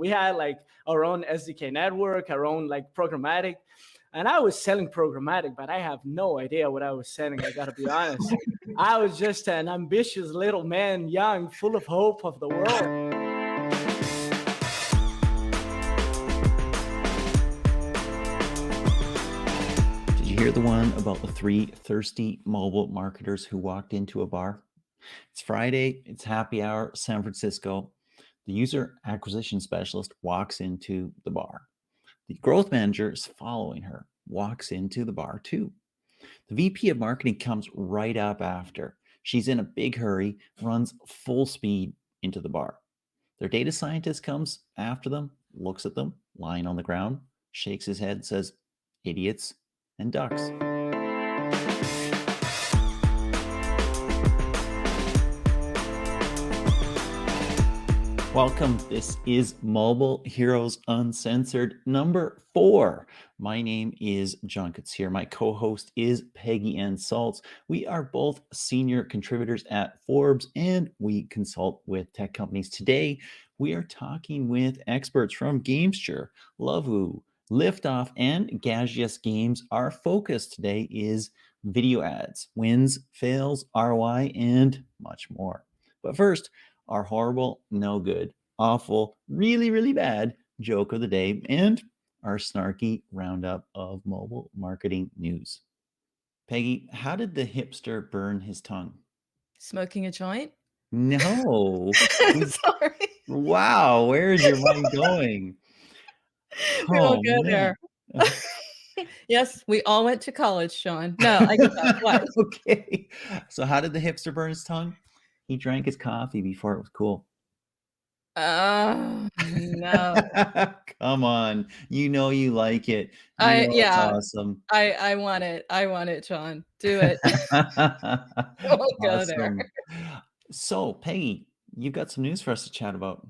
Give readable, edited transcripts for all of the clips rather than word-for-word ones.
We had like our own SDK network, our own like programmatic. And I was selling programmatic, but I have no idea what I was selling. I got to be honest. I was just an ambitious little man, young, full of hope of the world. Did you hear the one about the 3 thirsty mobile marketers who walked into a bar? It's Friday, it's happy hour, San Francisco. The user acquisition specialist walks into the bar. The growth manager is following her, walks into the bar too. The VP of marketing comes right up after. She's in a big hurry, runs full speed into the bar. Their data scientist comes after them, looks at them lying on the ground, shakes his head, says, "Idiots," and ducks. Welcome. This is Mobile Heroes Uncensored number 4. My name is John Kwiecien. My co-host is Peggy Ann Saltz. We are both senior contributors at Forbes, and we consult with tech companies. Today, we are talking with experts from Gamesture, Lovoo, Liftoff, and Gagius Games. Our focus today is video ads, wins, fails, ROI, and much more. But first, our horrible, no good, awful, really, really bad joke of the day, and our snarky roundup of mobile marketing news. Peggy, how did the hipster burn his tongue? Smoking a joint? No. Sorry. Wow, where is your mind going? We Oh, won't go man. there. Yes, we all went to college, Sean. No, I get that. What? Okay. So how did the hipster burn his tongue? He drank his coffee before it was cool. Oh, no. Come on. You know you like it. You know it's Yeah, awesome. I want it. I want it, Sean. Do it. Won't go there. Awesome. So, Peggy, you've got some news for us to chat about.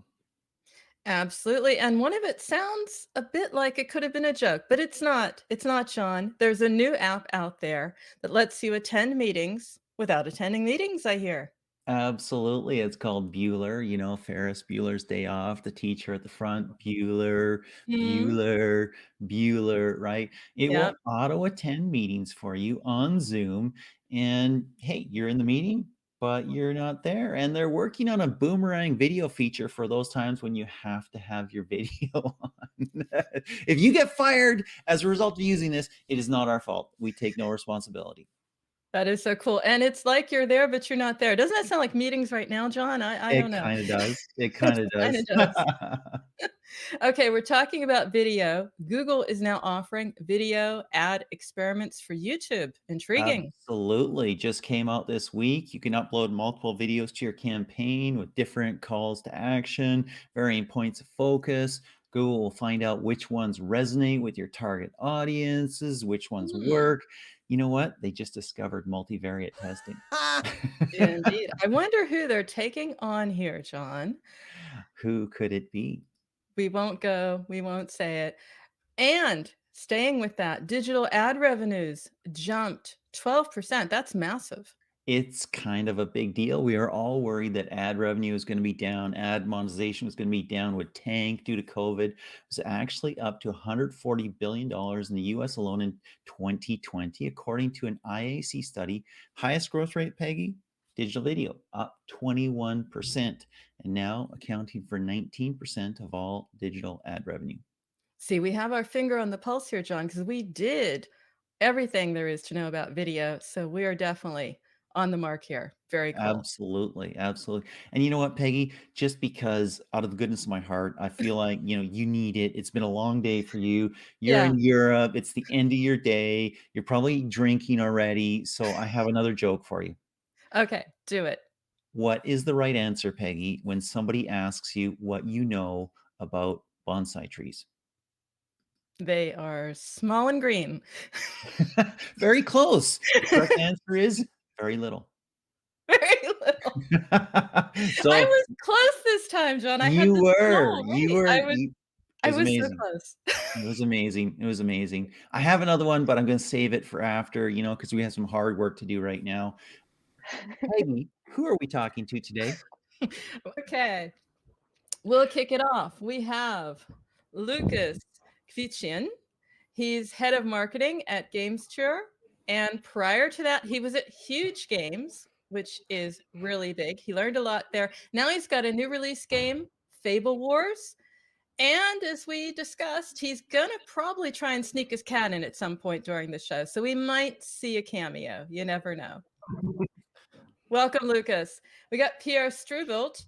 Absolutely, and one of it sounds a bit like it could have been a joke, but it's not. It's not, Sean. There's a new app out there that lets you attend meetings without attending meetings, I hear. Absolutely. It's called Bueller, Ferris Bueller's Day Off, the teacher at the front, Bueller, Mhm. Bueller, Bueller, right? It Yep. will auto attend meetings for you on Zoom. And hey, you're in the meeting, but you're not there. And they're working on a boomerang video feature for those times when you have to have your video on. If you get fired as a result of using this, it is not our fault. We take no responsibility. That is so cool, and it's like you're there, but you're not there. Doesn't that sound like meetings right now, John? I It don't know. kind of does. It It kind of kinda does. does. Okay, we're talking about video. Google is now offering video ad experiments for YouTube. Intriguing. Absolutely. Just came out this week. You can upload multiple videos to your campaign with different calls to action, varying points of focus. Google will find out which ones resonate with your target audiences, which ones Hmm, work. You know what? They just discovered multivariate testing. indeed. I wonder who they're taking on here, John. Who could it be? We won't go, we won't say it. And staying with that, digital ad revenues jumped 12%. That's massive. It's kind of a big deal. We are all worried that ad revenue is going to be down, ad monetization was going to be down, would tank due to COVID. It was actually up to $140 billion in the US alone in 2020, according to an IAC study. Highest growth rate, Peggy? Digital video, up 21%, and now accounting for 19% of all digital ad revenue. See, we have our finger on the pulse here, John, because we did everything there is to know about video. So we are definitely on the mark here. Very cool. Absolutely, absolutely. And you know what, Peggy? Just because out of the goodness of my heart, I feel like, you need it. It's been a long day for you. You're Yeah. in Europe. It's the end of your day. You're probably drinking already. So I have another joke for you. Okay. Do it. What is the right answer, Peggy, when somebody asks you what you know about bonsai trees? They are small and green. Very close. The correct answer is very little. Very little. I So was close this time, John. I had you the were, small you right. were, you, it I was was so amazing. close. It was amazing. It was amazing. I have another one, but I'm going to save it for after, because we have some hard work to do right now. Peggy, who are we talking to today? Okay. We'll kick it off. We have Lukasz Kwiecien. He's head of marketing at Gamesture. And prior to that, he was at Huge Games, which is really big. He learned a lot there. Now he's got a new release game, Fable Wars. And as we discussed, he's going to probably try and sneak his cat in at some point during the show. So we might see a cameo. You never know. Welcome, Lukasz. We got Pierre Strubelt,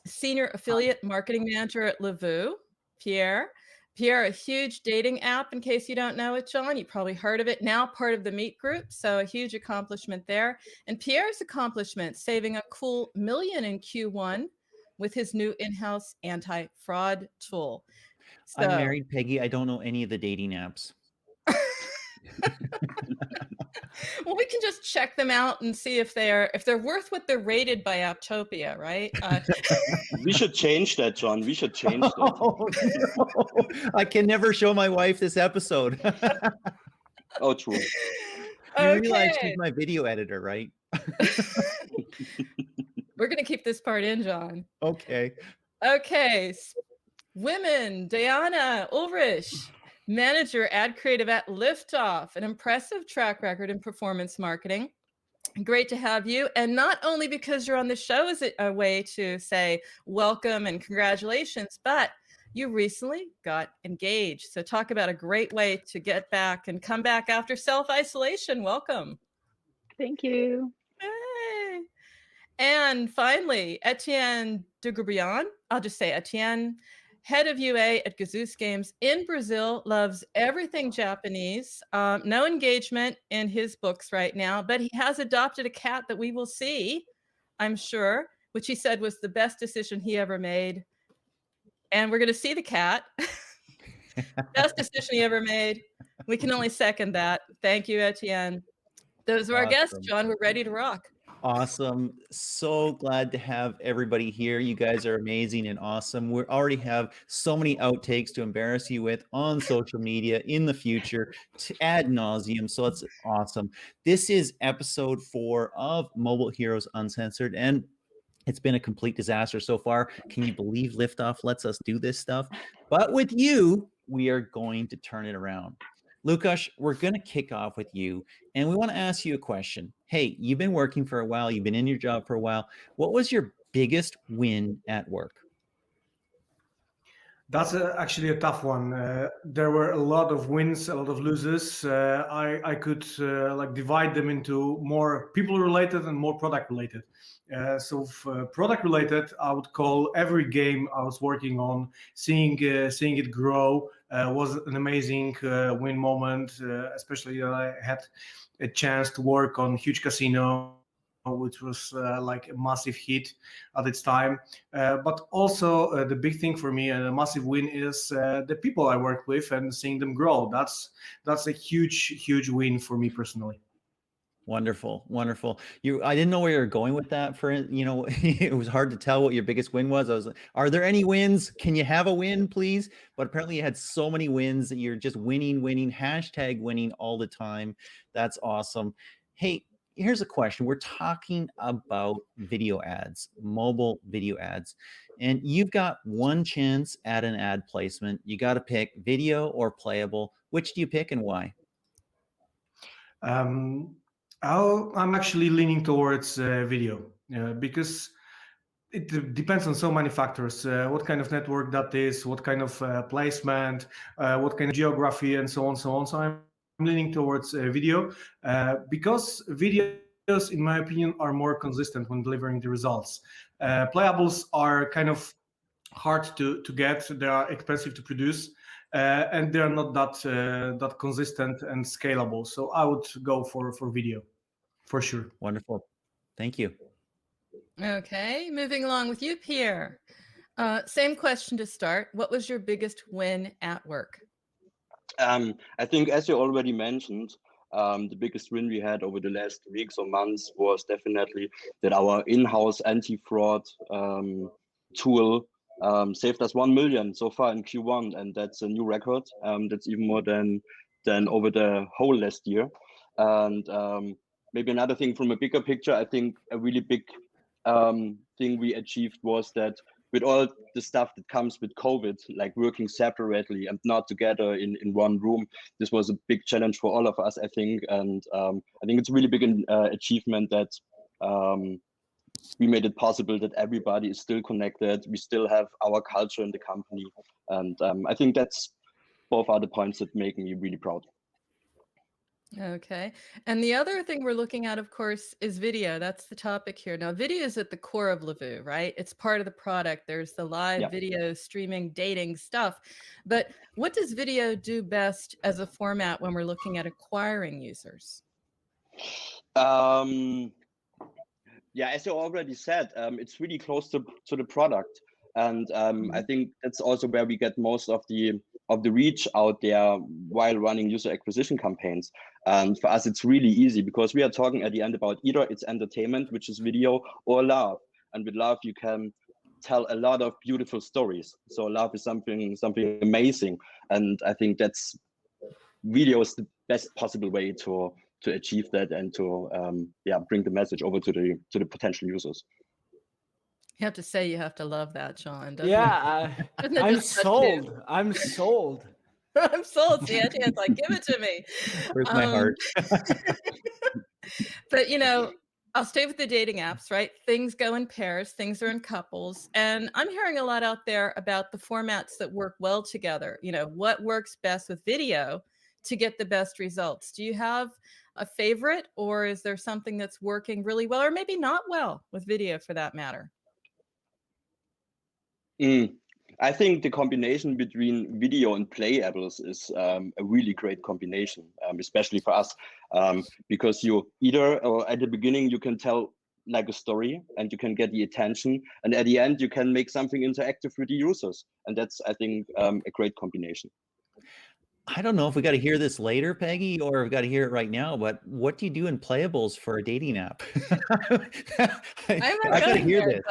Senior Affiliate Marketing Manager at Lavu. Pierre, a huge dating app, in case you don't know it, John. You probably heard of it. Now part of the Meet Group, so a huge accomplishment there. And Pierre's accomplishment, saving a cool $1 million in Q1 with his new in-house anti-fraud tool. So, I'm married, Peggy. I don't know any of the dating apps. Well, we can just check them out and see if they're worth what they're rated by Apptopia, right? We should change that, John. We should change that. Oh, no. I can never show my wife this episode. Oh, true. You realize she's my video editor, right? We're going to keep this part in, John. Okay. Okay. Women, Deanna, Ulrich, manager ad creative at Liftoff, an impressive track record in performance marketing. Great to have you. And not only because you're on the show is it a way to say welcome and congratulations, but you recently got engaged. So talk about a great way to get back and come back after self-isolation. Welcome. Thank you. Hey. And finally, Etienne Dugobrian, I'll just say Etienne, head of UA at Gazeus Games in Brazil, loves everything Japanese. No engagement in his books right now, but he has adopted a cat that we will see, I'm sure, which he said was the best decision he ever made. And we're going to see the cat. Best decision he ever made. We can only second that. Thank you, Etienne. Those are our guests, John. We're ready to rock. Awesome. So glad to have everybody here. You guys are amazing and awesome. We already have so many outtakes to embarrass you with on social media in the future ad nauseum. So it's awesome. This is episode 4 of Mobile Heroes Uncensored, and it's been a complete disaster so far. Can you believe Liftoff lets us do this stuff? But with you, we are going to turn it around. Lukasz, we're going to kick off with you, and we want to ask you a question. Hey, you've been working for a while. You've been in your job for a while. What was your biggest win at work? That's actually a tough one. There were a lot of wins, a lot of losses. I could like divide them into more people-related and more product-related. So product-related, I would call every game I was working on, seeing it grow was an amazing win moment, especially that I had a chance to work on Huge Casino, which was like a massive hit at its time. But also the big thing for me and a massive win is the people I work with and seeing them grow. That's a huge win for me personally. Wonderful. I didn't know where you were going with that. It was hard to tell what your biggest win was. I was like, are there any wins? Can you have a win, please? But apparently you had so many wins that you're just winning, hashtag winning all the time. That's awesome. Hey, here's a question. We're talking about video ads, mobile video ads, and you've got one chance at an ad placement. You got to pick video or playable. Which do you pick and why? I'm actually leaning towards video because it depends on so many factors. What kind of network that is, what kind of placement, what kind of geography, and so on. So I'm leaning towards video because videos, in my opinion, are more consistent when delivering the results. Playables are kind of hard to get. They are expensive to produce. And they are not that consistent and scalable. So I would go for video, for sure. Wonderful. Thank you. Okay, moving along with you, Pierre. Same question to start. What was your biggest win at work? I think, as you already mentioned, the biggest win we had over the last weeks or months was definitely that our in-house anti-fraud tool saved us 1 million so far in Q1, and that's a new record. That's even more than over the whole last year. And maybe another thing from a bigger picture, I think a really big thing we achieved was that with all the stuff that comes with COVID, like working separately and not together in one room, this was a big challenge for all of us, I think. And I think it's a really big achievement that we made it possible that everybody is still connected. We still have our culture in the company. And I think that's both are the points that make me really proud. Okay. And the other thing we're looking at, of course, is video. That's the topic here. Now, video is at the core of Lavu, right? It's part of the product. There's the live video, streaming, dating stuff. But what does video do best as a format when we're looking at acquiring users? Yeah, as you already said, it's really close to the product. And I think that's also where we get most of the reach out there while running user acquisition campaigns. And for us, it's really easy because we are talking at the end about either it's entertainment, which is video, or love. And with love, you can tell a lot of beautiful stories. So love is something amazing. And I think that's video is the best possible way to achieve that and to bring the message over to the potential users. You have to say you have to love that, Sean. Yeah, I'm sold. I'm sold. I'm sold. See, Etienne's like, give it to me. Where's my heart? But you know, I'll stay with the dating apps, right? Things go in pairs, things are in couples. And I'm hearing a lot out there about the formats that work well together. You know, what works best with video to get the best results? Do you have a favorite, or is there something that's working really well, or maybe not well with video for that matter? I think the combination between video and playables is a really great combination, especially for us, because you either, or at the beginning, you can tell like a story and you can get the attention, and at the end, you can make something interactive with the users. And that's, I think, a great combination. I don't know if we got to hear this later, Peggy, or we've got to hear it right now, but what do you do in playables for a dating app? I got to hear this.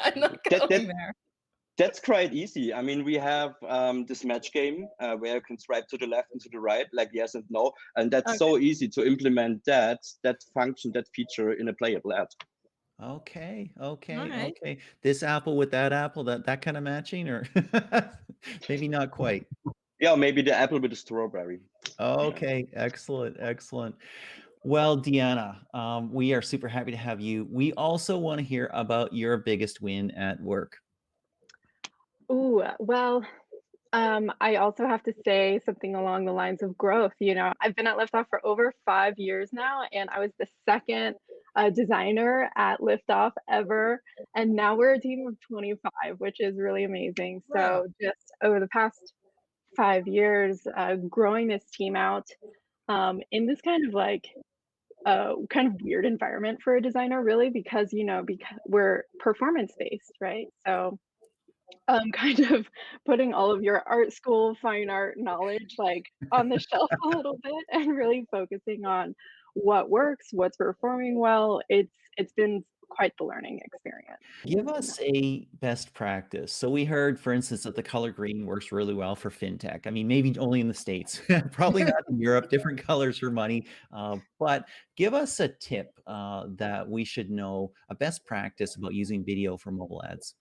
I'm not going there. That's quite easy. I mean, we have this match game where you can swipe to the left and to the right, like yes and no. And that's so easy to implement that function, that feature in a playable app. Okay. This apple with that apple, that kind of matching, or maybe not quite. Yeah, maybe the apple with the strawberry. Okay, excellent. Well, Deanna, we are super happy to have you. We also want to hear about your biggest win at work. Ooh, well, I also have to say something along the lines of growth. You know, I've been at Liftoff for over 5 years now, and I was the second designer at Liftoff ever. And now we're a team of 25, which is really amazing. Wow. So just over the past 5 years, growing this team out in this kind of like kind of weird environment for a designer, really, because because we're performance based, right? So kind of putting all of your art school fine art knowledge like on the shelf a little bit and really focusing on what works, what's performing well. It's been quite the learning experience. Give us a best practice. So we heard, for instance, that the color green works really well for fintech. I mean, maybe only in the States, probably not in Europe, different colors for money. But give us a tip that we should know, a best practice about using video for mobile ads.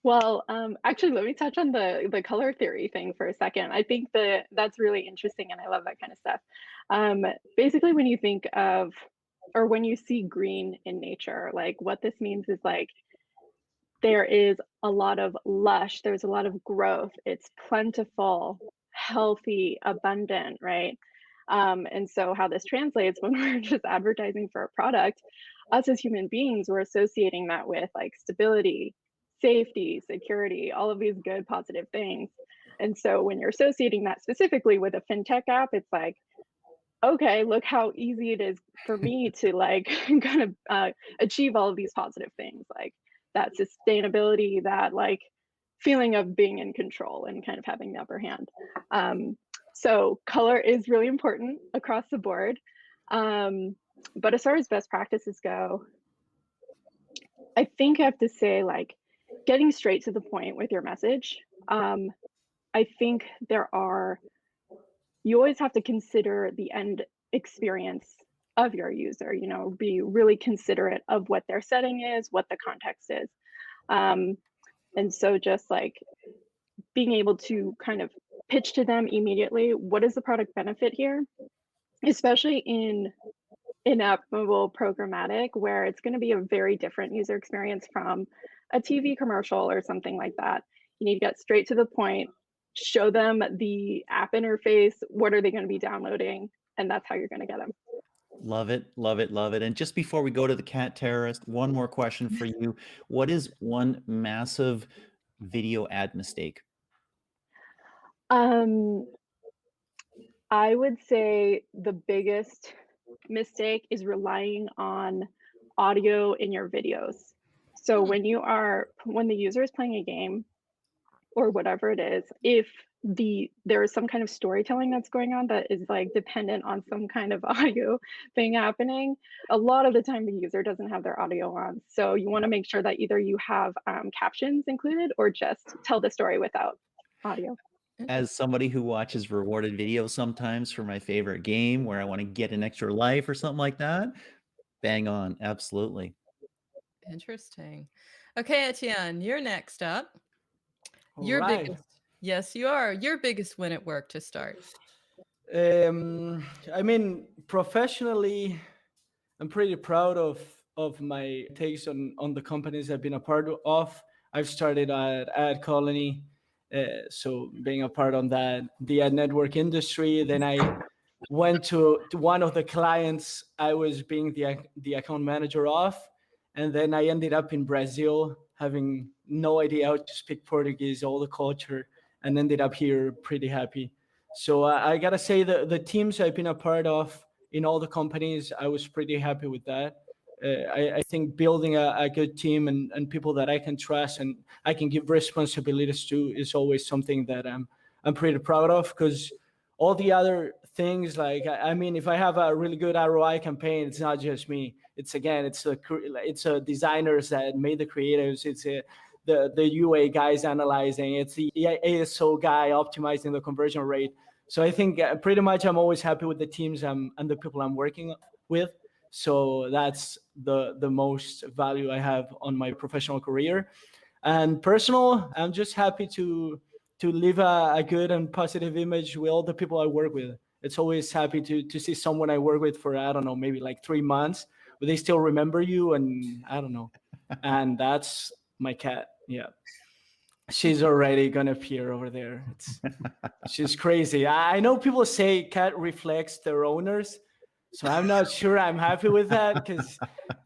Well, actually, let me touch on the color theory thing for a second. I think that's really interesting, and I love that kind of stuff. Basically, when you think of, or when you see green in nature, like what this means is like there is a lot of lush, there's a lot of growth, it's plentiful, healthy, abundant, right? And so how this translates when we're just advertising for a product, us as human beings, we're associating that with like stability, safety, security, all of these good positive things. And so when you're associating that specifically with a fintech app, it's like, okay, look how easy it is for me to like kind of achieve all of these positive things, like that sustainability, that like feeling of being in control and kind of having the upper hand. So color is really important across the board. But as far as best practices go, I think I have to say like getting straight to the point with your message. I think you always have to consider the end experience of your user, be really considerate of what their setting is, what the context is. And so just like being able to kind of pitch to them immediately, what is the product benefit here, especially in in-app mobile programmatic, where it's going to be a very different user experience from a TV commercial or something like that. You need to get straight to the point, show them the app interface, what are they going to be downloading, and that's how you're going to get them. Love it, love it, love it. And just before we go to the cat terrorist, one more question for you. What is one massive video ad mistake? I would say the biggest mistake is relying on audio in your videos. So when the user is playing a game or whatever it is, if there is some kind of storytelling that's going on that is like dependent on some kind of audio thing happening, a lot of the time the user doesn't have their audio on. So you want to make sure that either you have captions included or just tell the story without audio. As somebody who watches rewarded videos sometimes for my favorite game where I want to get an extra life or something like that, bang on, absolutely. Interesting. Okay, Etienne, you're next up. All right. Yes, you are. Your biggest win at work to start. I mean, professionally, I'm pretty proud of my takes on the companies I've been a part of. I've started at Ad Colony, so being a part on the ad network industry. Then I went to one of the clients I was being the account manager of, and then I ended up in Brazil, having no idea how to speak Portuguese, all the culture, and ended up here pretty happy. So I gotta say the teams I've been a part of in all the companies, I was pretty happy with that. I think building a good team and people that I can trust and I can give responsibilities to is always something that I'm pretty proud of, because all the other things, like I mean, if I have a really good ROI campaign, it's not just me. It's the designers that made the creatives. It's the UA guys analyzing. It's the ASO guy optimizing the conversion rate. So I think pretty much I'm always happy with the teams and the people I'm working with. So that's the most value I have on my professional career. And personal, I'm just happy to leave a good and positive image with all the people I work with. It's always happy to see someone I work with for, I don't know, maybe like 3 months, but they still remember you, and I don't know. And that's my cat. Yeah. She's already gonna appear over there. She's crazy. I know people say cat reflects their owners, so I'm not sure I'm happy with that, because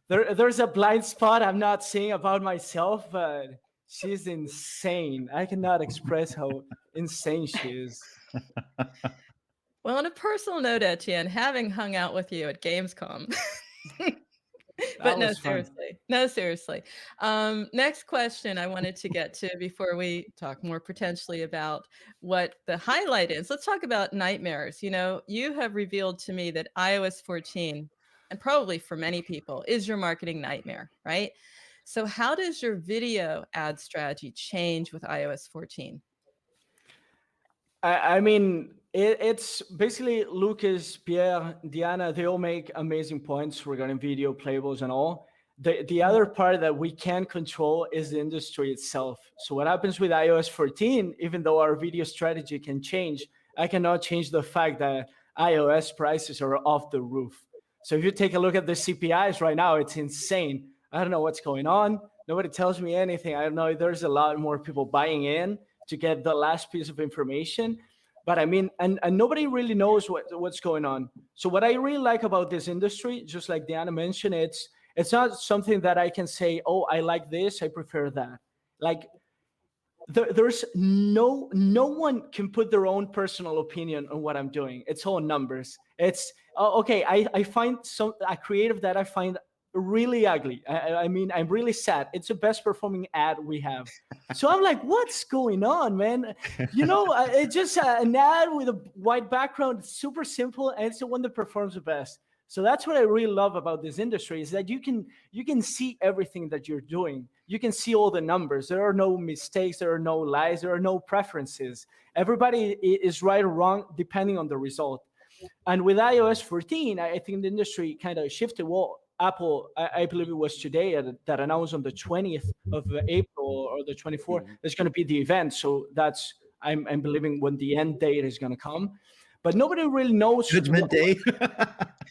there's a blind spot I'm not seeing about myself, but she's insane. I cannot express how insane she is. Well, on a personal note, Etienne, having hung out with you at Gamescom, but no, seriously. No, seriously. Next question I wanted to get to before we talk more potentially about what the highlight is. Let's talk about nightmares. You know, you have revealed to me that iOS 14, and probably for many people, is your marketing nightmare, right? So how does your video ad strategy change with iOS 14? I mean, it's basically Lukasz, Pierre, Deanna, they all make amazing points regarding video, playables, and all. The other part that we can't control is the industry itself. So what happens with iOS 14, even though our video strategy can change, I cannot change the fact that iOS prices are off the roof. So if you take a look at the CPIs right now, it's insane. I don't know what's going on. Nobody tells me anything. I don't know. There's a lot more people buying in to get the last piece of information. But I mean, and nobody really knows what's going on. So what I really like about this industry, just like Deanna mentioned, it's not something that I can say, oh, I like this, I prefer that. Like there's no one can put their own personal opinion on what I'm doing. It's all numbers. It's okay. I find a creative that I find really ugly. I mean, I'm really sad. It's the best performing ad we have. So I'm like, what's going on, man? You know, it's just an ad with a white background. It's super simple, and it's the one that performs the best. So that's what I really love about this industry, is that you can see everything that you're doing. You can see all the numbers. There are no mistakes. There are no lies. There are no preferences. Everybody is right or wrong depending on the result. And with iOS 14, I think the industry kind of shifted. Well, Apple, I believe it was today that announced on the 20th of April or the 24th, there's going to be the event. So that's, I'm believing when the end date is going to come, but nobody really knows. Judgment Day.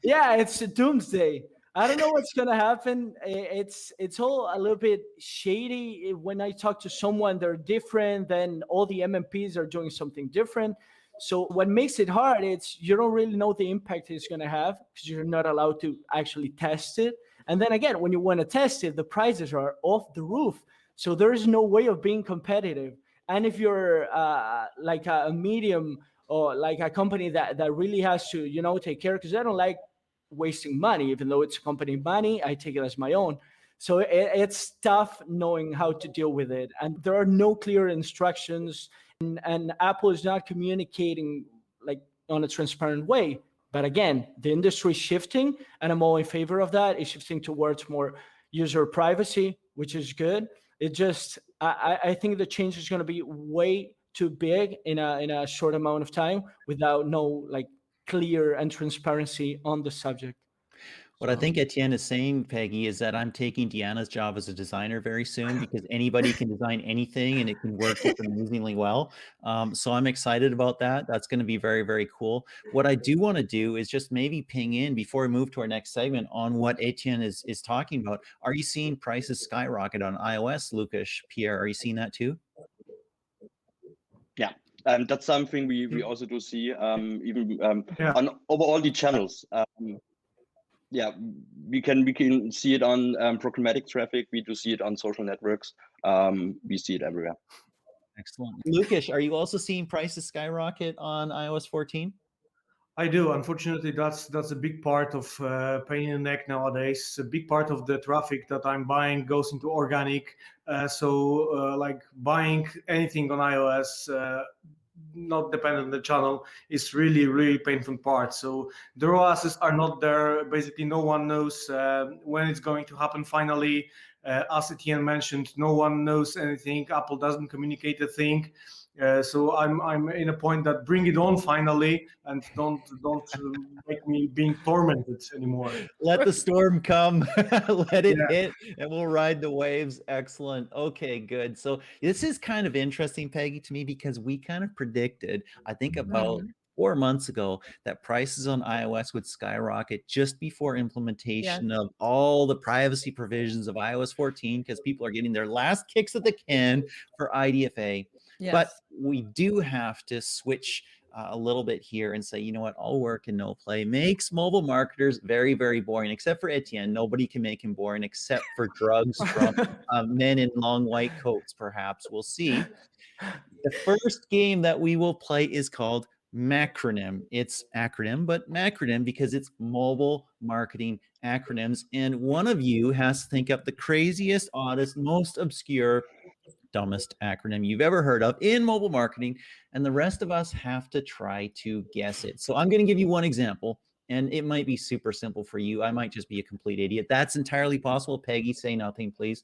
Yeah, it's a doomsday. I don't know what's going to happen. It's all a little bit shady. When I talk to someone, they're different. Then all the MMPs are doing something different. So what makes it hard is you don't really know the impact it's going to have because you're not allowed to actually test it. And then again, when you want to test it, the prices are off the roof. So there is no way of being competitive. And if you're like a medium or like a company that really has to, take care, because I don't like wasting money, even though it's company money, I take it as my own. So it's tough knowing how to deal with it. And there are no clear instructions. And Apple is not communicating like on a transparent way. But again, the industry is shifting, and I'm all in favor of that. It's shifting towards more user privacy, which is good. It just, I think the change is going to be way too big in a short amount of time without no like clear and transparency on the subject. What I think Etienne is saying, Peggy, is that I'm taking Deanna's job as a designer very soon because anybody can design anything and it can work just amazingly well. So I'm excited about that. That's going to be very, very cool. What I do want to do is just maybe ping in before we move to our next segment on what Etienne is talking about. Are you seeing prices skyrocket on iOS, Lukasz, Pierre? Are you seeing that too? Yeah. That's something we also do see even on over all the channels. Yeah, we can see it on programmatic traffic. We do see it on social networks. We see it everywhere. Excellent. Lukasz, are you also seeing prices skyrocket on iOS 14? I do. Unfortunately, that's a big part of pain in the neck nowadays. A big part of the traffic that I'm buying goes into organic. Like buying anything on iOS, not dependent on the channel, is really painful part. So the ROASs are not there. Basically, no one knows when it's going to happen finally. As Etienne mentioned, no one knows anything. Apple doesn't communicate a thing. So I'm in a point that bring it on finally, and don't make me being tormented anymore. Let the storm come, let it hit, and we'll ride the waves. Excellent. Okay, good. So this is kind of interesting, Peggy, to me, because we kind of predicted, I think about 4 months ago, that prices on iOS would skyrocket just before implementation of all the privacy provisions of iOS 14, because people are getting their last kicks at the can for IDFA. Yes. But we do have to switch a little bit here and say, you know what, all work and no play makes mobile marketers very, very boring, except for Etienne. Nobody can make him boring except for drugs from men in long white coats, perhaps. We'll see. The first game that we will play is called Macronym. It's acronym, but Macronym because it's mobile marketing acronyms. And one of you has to think up the craziest, oddest, most obscure, dumbest acronym you've ever heard of in mobile marketing, and the rest of us have to try to guess it. So I'm going to give you one example, and it might be super simple for you. I might just be a complete idiot. That's entirely possible. Peggy, say nothing, please.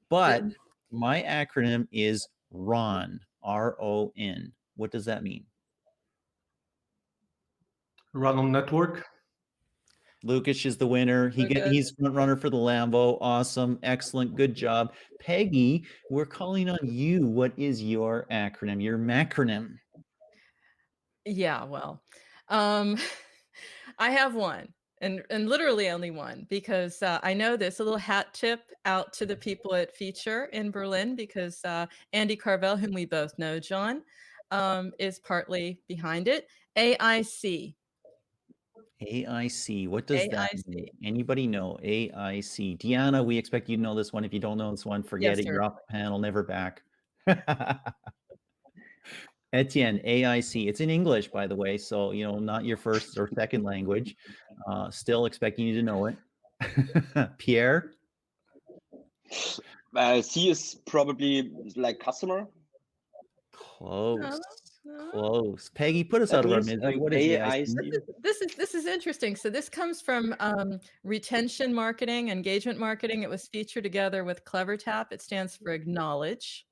But my acronym is RON, R-O-N. What does that mean? Run on network. Lukasz is the winner. He's front runner for the Lambo. Awesome. Excellent. Good job. Peggy, we're calling on you. What is your acronym, your macronym? Yeah, well, I have one. And literally only one, because I know this. A little hat tip out to the people at Feature in Berlin, because Andy Carvel, whom we both know, John, is partly behind it. AIC. AIC. What does that mean? Anybody know? AIC. Deanna, we expect you to know this one. If you don't know this one, forget it. You're off the panel, never back. Etienne, AIC. It's in English, by the way, so not your first or second language. Still expecting you to know it. Pierre? C is probably like customer. Close. Close. Peggy, put us out of our misery. What is AIC? This is interesting. So this comes from retention marketing, engagement marketing. It was featured together with CleverTap. It stands for acknowledge,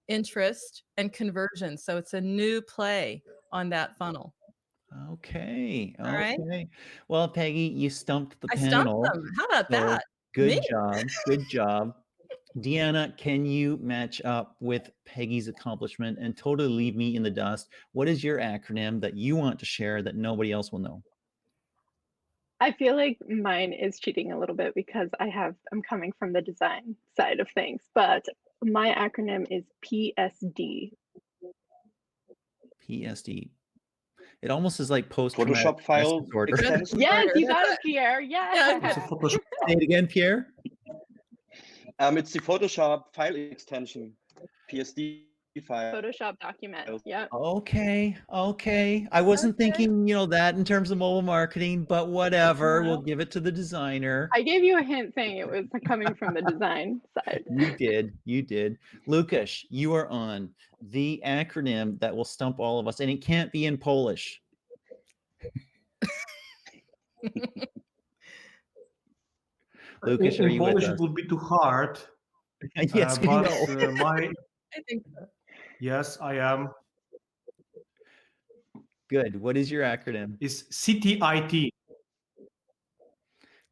interest, and conversion. So it's a new play on that funnel. Okay. All right. Okay. Well, Peggy, you stumped the I stumped panel. them. How about So that? good Me? job. Good job. Deanna, can you match up with Peggy's accomplishment and totally leave me in the dust? What is your acronym that you want to share that nobody else will know? I feel like mine is cheating a little bit because I'm coming from the design side of things, but my acronym is PSD. PSD. It almost is like post-traumatic Photoshop stress file disorder. extension. Yes, you That's got a- it, Pierre. Yeah, Yes. It's a Photoshop. Say it again, Pierre. It's the Photoshop file extension, PSD file. Photoshop document. Yep. Okay. Okay. I wasn't Okay. thinking, that in terms of mobile marketing, but whatever. No. We'll give it to the designer. I gave you a hint saying it was coming from the design side. You did. You did. Lukasz, you are on the acronym that will stump all of us, and it can't be in Polish. Lukasz, are In you with Polish, us? it would be too hard. Yes, we but know. I think yes, I am. Good. What is your acronym? Is CTIT.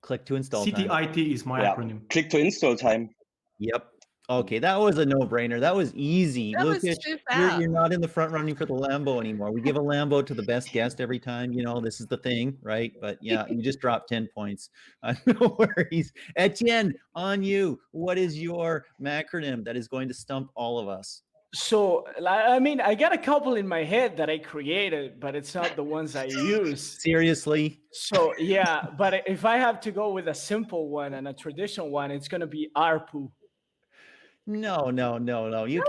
Click to install time. CTIT is my Yeah. acronym. Click to install time. Yep. Okay, that was a no-brainer. That was easy. that was Lukasz, too you're fast. not in the front running for the Lambo anymore. We give a Lambo to the best guest every time. This is the thing, right? But yeah, you just dropped 10 points. No worries. Etienne, on you. What is your macronym that is going to stump all of us? So, I mean, I got a couple in my head that I created, but it's not the ones I use. Seriously? So, yeah, but if I have to go with a simple one and a traditional one, it's going to be ARPU. No. You No,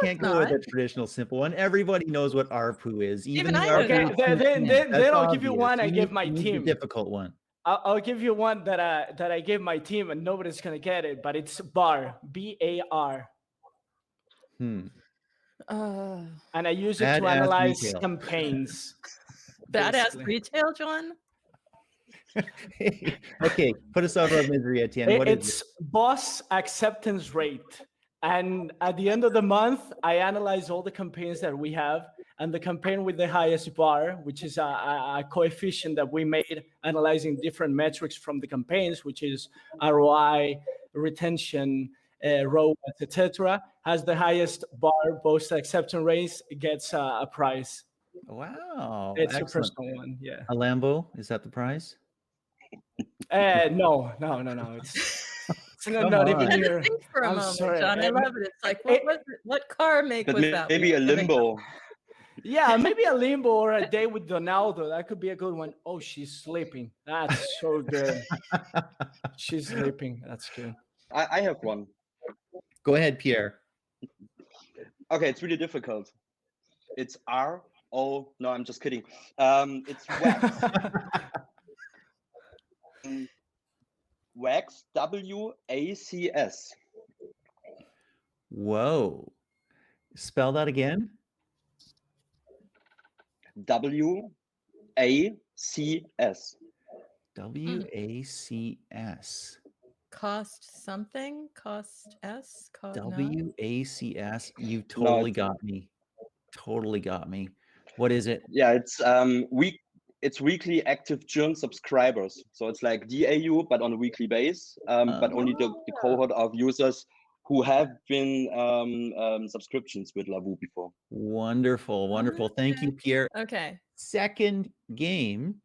can't it's go with not. a traditional simple one. Everybody knows what ARPU is. Even the I know Okay, that. then I'll give you one I You gave need- my you need the team. difficult one. I'll give you one that I gave my team, and nobody's going to get it, but it's BAR, BAR. And I use it to Badass analyze retail. campaigns. Badass basically. retail, John. Okay, put us out of our misery, Etienne. What is it? It's boss acceptance rate. And at the end of the month, I analyze all the campaigns that we have, and the campaign with the highest bar, which is a coefficient that we made analyzing different metrics from the campaigns, which is ROI, retention, ROAS, etc., has the highest bar, both acceptance rates, gets a prize. Wow, It's a excellent. personal one, yeah. A Lambo, is that the prize? No. It's Come not on. even I had to near. think for a I'm moment, sorry. John. I love it. It's like, what was it? What car make But was that? maybe a limbo. Yeah, maybe a limbo or a day with Donaldo. That could be a good one. Oh, she's sleeping. That's so good. She's sleeping. That's good. I have one. Go ahead, Pierre. Okay, it's really difficult. It's R. Oh, no, I'm just kidding. It's wax. Wax, WACS. Whoa. Spell that again. WACS. WACS. Cost something? Cost S? No. WACS. You totally got me. Totally got me. What is it? Yeah, it's weekly active churn subscribers. So it's like DAU, but on a weekly base, but only the cohort of users who have been subscriptions with Lavu before. Wonderful. Thank you, Pierre. Okay. Second game,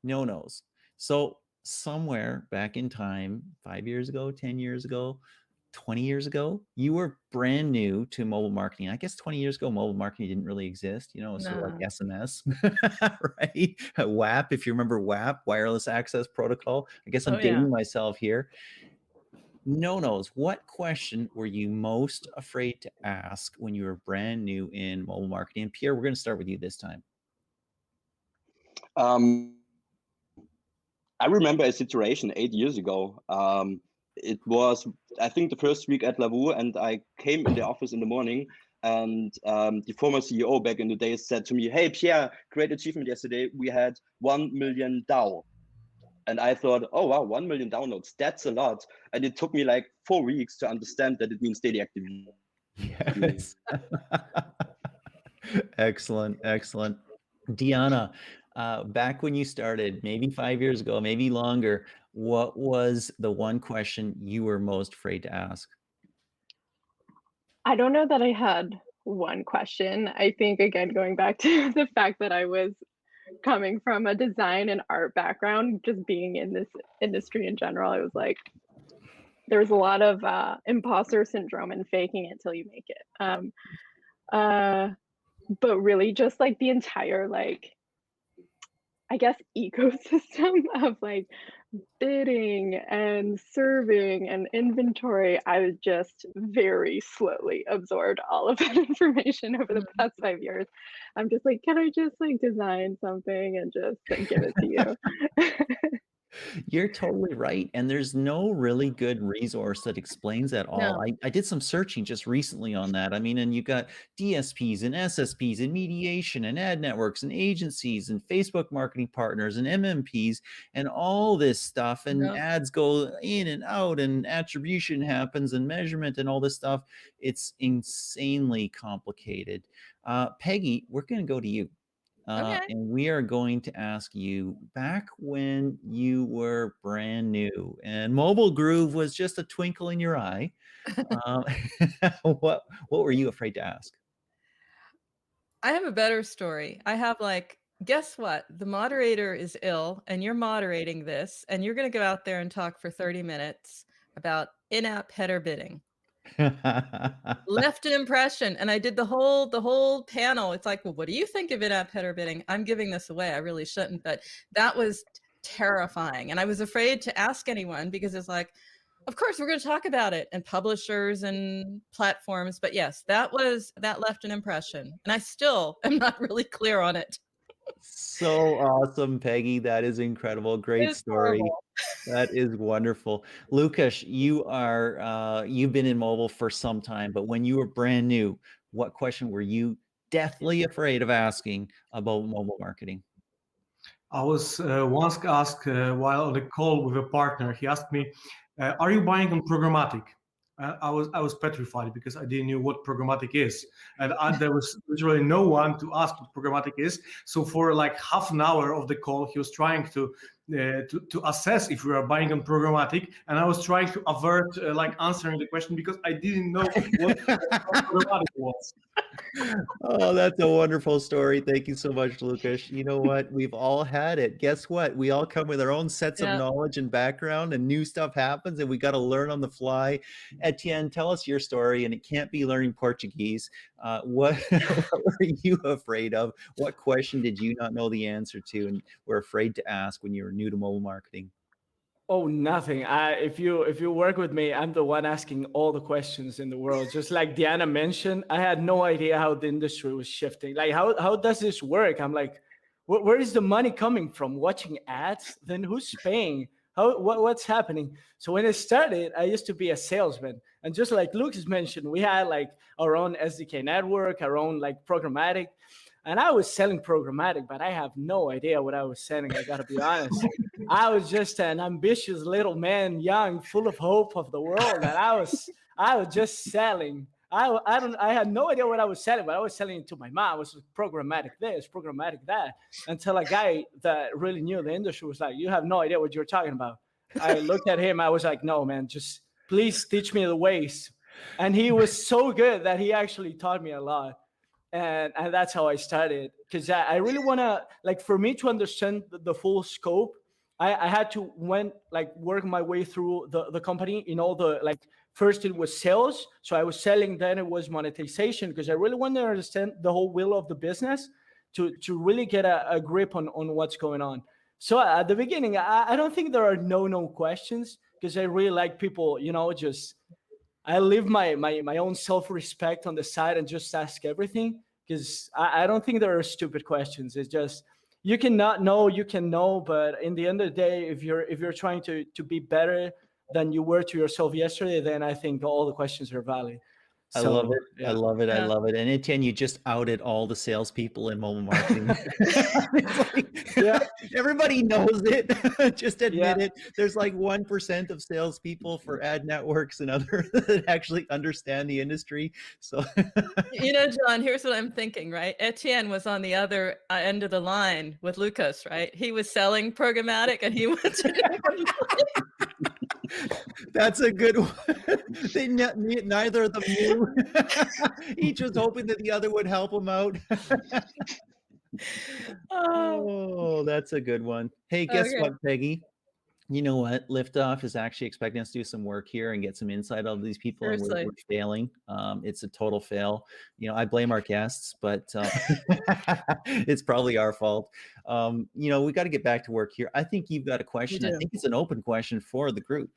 no-nos. So somewhere back in time, 5 years ago, 10 years ago, 20 years ago, you were brand new to mobile marketing. I guess 20 years ago, mobile marketing didn't really exist, sort of like SMS, right? WAP, if you remember WAP, wireless access protocol. I guess I'm dating myself here. No-nos. What question were you most afraid to ask when you were brand new in mobile marketing? And Pierre, we're going to start with you this time. I remember a situation 8 years ago. It was, I think, the first week at Lavu, and I came in the office in the morning, and the former CEO back in the day said to me, "Hey, Pierre, great achievement yesterday. We had 1 million DAU." And I thought, oh, wow, 1 million downloads. That's a lot. And it took me like 4 weeks to understand that it means daily active users. Yes. Excellent. Deanna, Back when you started, maybe 5 years ago, maybe longer, what was the one question you were most afraid to ask? I don't know that I had one question. I think again, going back to the fact that I was coming from a design and art background, just being in this industry in general, I was like, there's a lot of imposter syndrome and faking it till you make it. But really just like the entire like, I guess, ecosystem of like bidding and serving and inventory, I was just very slowly absorbed all of that information over the past 5 years. I'm just like, can I just like design something and just like, give it to you? You're totally right. And there's no really good resource that explains that all. No. I did some searching just recently on that. I mean, and you got DSPs and SSPs and mediation and ad networks and agencies and Facebook marketing partners and MMPs and all this stuff. And No. ads go in and out and attribution happens and measurement and all this stuff. It's insanely complicated. Peggy, we're going to go to you. Okay. And we are going to ask you back when you were brand new and Mobile Groove was just a twinkle in your eye. Um, what were you afraid to ask? I have a better story. I have like, guess what? The moderator is ill and you're moderating this and you're going to go out there and talk for 30 minutes about in-app header bidding. Left an impression, and I did the whole panel. It's like, well, what do you think of in-app header bidding? I'm giving this away. I really shouldn't, but that was terrifying. And I was afraid to ask anyone because it's like, of course we're going to talk about it and publishers and platforms. But yes, that left an impression. And I still am not really clear on it. So awesome, Peggy. That is incredible. Great It's story. horrible. That is wonderful. Lukasz, you've been in mobile for some time, but when you were brand new, what question were you deathly afraid of asking about mobile marketing? I was once asked while on a call with a partner. He asked me, "Are you buying on programmatic?" I was petrified because I didn't know what programmatic is, and there was literally no one to ask what programmatic is. So for like half an hour of the call, he was trying to assess if we are buying on programmatic, and I was trying to avert like answering the question because I didn't know what programmatic was. Oh, that's a wonderful story. Thank you so much, Lukasz. You know what? We've all had it. Guess what? We all come with our own sets of Yeah. knowledge and background, and new stuff happens, and we got to learn on the fly. Etienne, tell us your story, and it can't be learning Portuguese. What, what were you afraid of? What question did you not know the answer to and were afraid to ask when you were new to mobile marketing? Oh, nothing. If you work with me, I'm the one asking all the questions in the world. Just like Deanna mentioned, I had no idea how the industry was shifting. Like, how does this work? I'm like, where is the money coming from? Watching ads? Then who's paying? What's happening? So when it started, I used to be a salesman, and just like Lukasz mentioned, we had like our own SDK network, our own like programmatic. And I was selling programmatic, but I have no idea what I was selling. I got to be honest. I was just an ambitious little man, young, full of hope of the world. And I was just selling. I had no idea what I was selling, but I was selling it to my mom. I was programmatic this, programmatic that, until a guy that really knew the industry was like, "You have no idea what you're talking about." I looked at him. I was like, "No, man, just please teach me the ways." And he was so good that he actually taught me a lot. And that's how I started, because I really want to, like, for me to understand the full scope, I had to work my way through the company in all the, like, first it was sales, so I was selling, then it was monetization, because I really wanted to understand the whole wheel of the business to really get a grip on what's going on. So at the beginning, I don't think there are no questions, because I really like people, just I leave my own self-respect on the side and just ask everything, because I don't think there are stupid questions. It's just, you cannot know, you can know, but in the end of the day, if you're trying to be better than you were to yourself yesterday, then I think all the questions are valid. I love it. Yeah. I love it. I Yeah. love it. And Etienne, you just outed all the salespeople in mobile marketing. It's like, Yeah. everybody knows it. Just admit Yeah. it. There's like 1% of salespeople for ad networks and other that actually understand the industry. So You know, John, here's what I'm thinking, right? Etienne was on the other end of the line with Lukasz, right? He was selling programmatic and he was that's a good one. Neither of them knew. Each was hoping that the other would help him out. Oh, that's a good one. Hey, guess Okay. what, Peggy? You know what? Liftoff is actually expecting us to do some work here and get some insight out of these people, and we're Seriously. failing. It's a total fail. You know, I blame our guests, but it's probably our fault. You know, we got to get back to work here. I think you've got a question. I do. think it's an open question for the group.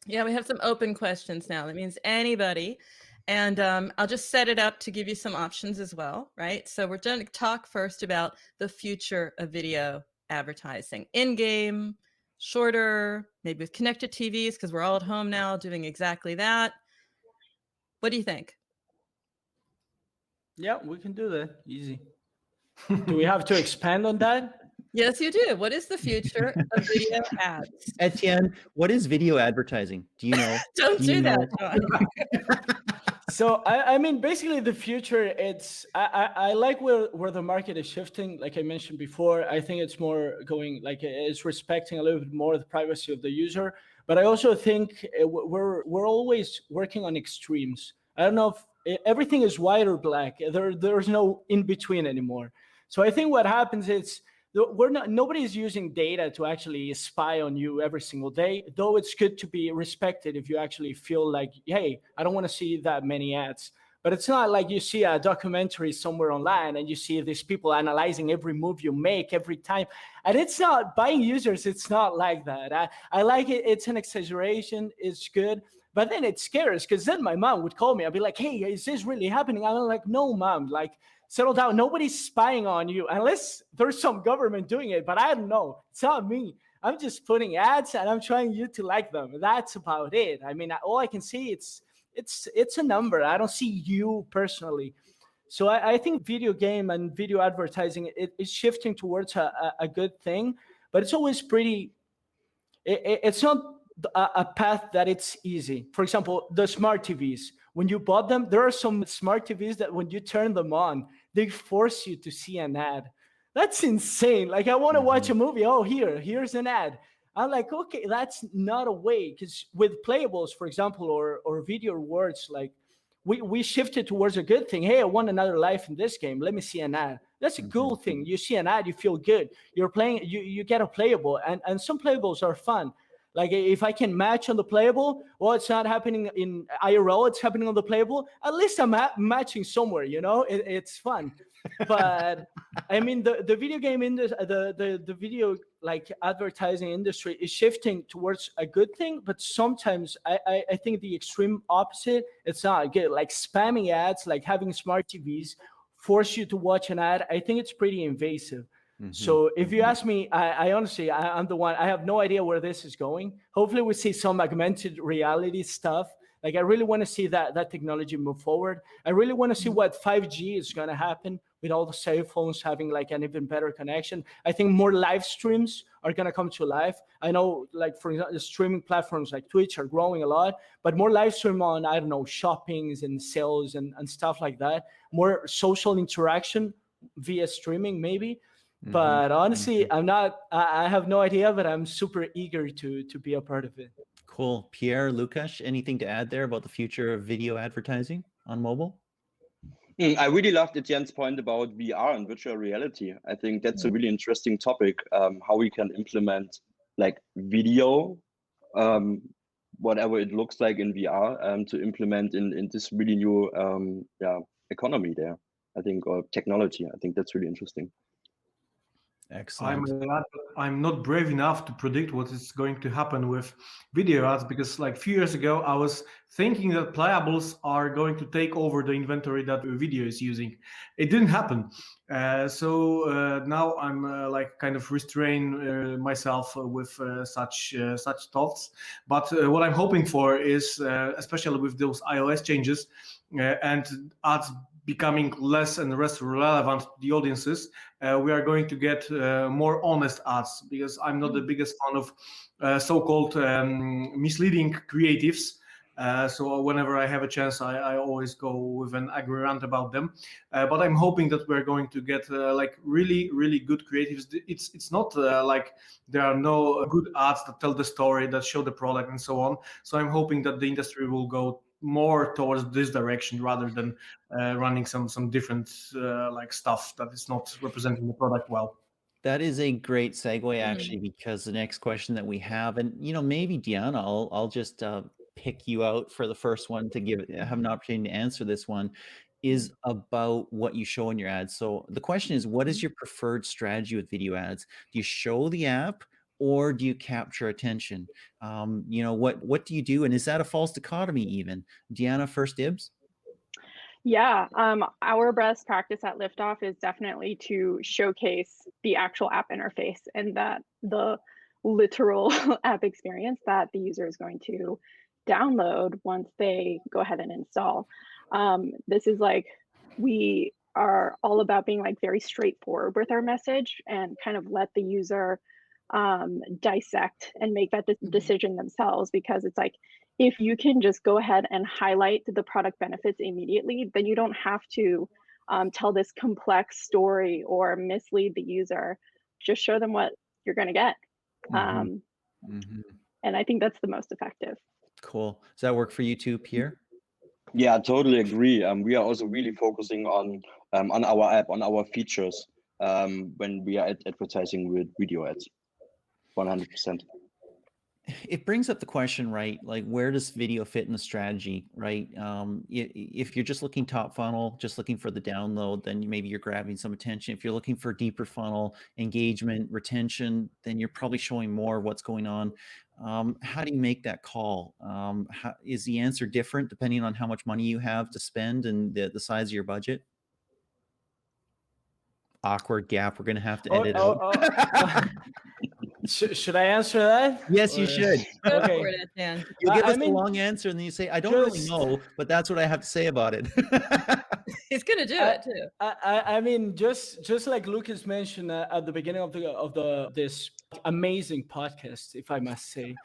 Yeah, we have some open questions now. That means anybody. And I'll just set it up to give you some options as well, right? So we're going to talk first about the future of video advertising. In-game, shorter, maybe with connected TVs, because we're all at home now doing exactly that. What do you think? Yeah, we can do that. Easy. Do we have to expand on that? Yes, you do. What is the future of video ads? Etienne, what is video advertising? Do you know? Don't do that, John. So I mean, basically the future, it's I like where the market is shifting. Like I mentioned before, I think it's more going like it's respecting a little bit more the privacy of the user. But I also think we're always working on extremes. I don't know if everything is white or black. There's no in between anymore. So I think what happens is nobody's using data to actually spy on you every single day, though it's good to be respected if you actually feel like, hey, I don't want to see that many ads. But it's not like you see a documentary somewhere online and you see these people analyzing every move you make every time. And it's not buying users. It's not like that. I like it. It's an exaggeration. It's good. But then it scares because then my mom would call me. I'd be like, hey, is this really happening? I'm like, no, mom, like, settle down. Nobody's spying on you unless there's some government doing it. But I don't know. It's not me. I'm just putting ads and I'm trying you to like them. That's about it. I mean, all I can see it's a number. I don't see you personally. So I think video game and video advertising is shifting towards a good thing, but it's always pretty. It's not a path that it's easy. For example, the smart TVs. When you bought them, there are some smart TVs that when you turn them on, they force you to see an ad. That's insane. Like I want to watch a movie. Oh, here's an ad. I'm like, okay, that's not a way. Because with playables, for example, or video rewards, like we shifted towards a good thing. Hey, I want another life in this game. Let me see an ad. That's a cool thing. You see an ad, you feel good. You're playing, you get a playable, and some playables are fun. Like if I can match on the playable, well, it's not happening in IRL, it's happening on the playable. At least I'm matching somewhere, you know, it's fun. But I mean, the video game industry, the video like advertising industry is shifting towards a good thing. But sometimes I think the extreme opposite, it's not good. Like spamming ads, like having smart TVs force you to watch an ad. I think it's pretty invasive. So if you ask me, I honestly, I'm the one, I have no idea where this is going. Hopefully we see some augmented reality stuff. Like I really want to see that technology move forward. I really want to see what 5G is going to happen with all the cell phones having like an even better connection. I think more live streams are going to come to life. I know like, for example, the streaming platforms like Twitch are growing a lot, but more live stream on, I don't know, shoppings and sales and stuff like that. More social interaction via streaming maybe. But honestly, I have no idea, but I'm super eager to be a part of it. Cool. Pierre, Lukasz, anything to add there about the future of video advertising on mobile? I really loved Etienne's point about VR and virtual reality. I think that's a really interesting topic, how we can implement like video, whatever it looks like in VR, to implement in this really new economy there, I think, or technology. I think that's really interesting. Excellent. I'm not brave enough to predict what is going to happen with video ads, because like a few years ago, I was thinking that playables are going to take over the inventory that video is using. It didn't happen. So now I'm like kind of restrain myself with such thoughts. But what I'm hoping for is, especially with those iOS changes and ads becoming less and less relevant to the audiences, we are going to get more honest ads, because I'm not the biggest fan of so-called misleading creatives. So whenever I have a chance, I always go with an angry rant about them. But I'm hoping that we're going to get like really, really good creatives. It's not like there are no good ads that tell the story, that show the product, and so on. So I'm hoping that the industry will go more towards this direction rather than running some different like stuff that is not representing the product well. That is a great segue, actually, because the next question that we have, and maybe Deanna, I'll just pick you out for the first one to have an opportunity to answer this one, is about what you show in your ads. So the question is, what is your preferred strategy with video ads? Do you show the app, or do you capture attention? What do you do, and is that a false dichotomy even? Deanna, first dibs. Yeah, our best practice at Liftoff is definitely to showcase the actual app interface and that the literal app experience that the user is going to download once they go ahead and install. This is like, we are all about being like very straightforward with our message and kind of let the user dissect and make that decision themselves, because it's like, if you can just go ahead and highlight the product benefits immediately, then you don't have to tell this complex story or mislead the user. Just show them what you're going to get. And I think that's the most effective. Cool. Does that work for you too, Pierre? Yeah, I totally agree. We are also really focusing on our app, on our features when we are advertising with video ads. 100%. It brings up the question, right? Like, where does video fit in the strategy, right? If you're just looking top funnel, just looking for the download, then maybe you're grabbing some attention. If you're looking for deeper funnel engagement, retention, then you're probably showing more of what's going on. How do you make that call? Is the answer different depending on how much money you have to spend and the size of your budget? Awkward gap. We're going to have to edit out. Should I answer that? Yes, you should. Go for it, Dan. You give us a long answer, and then you say, "I don't really know, but that's what I have to say about it." He's gonna do it too. I mean, just like Lukasz mentioned at the beginning of this amazing podcast, if I must say,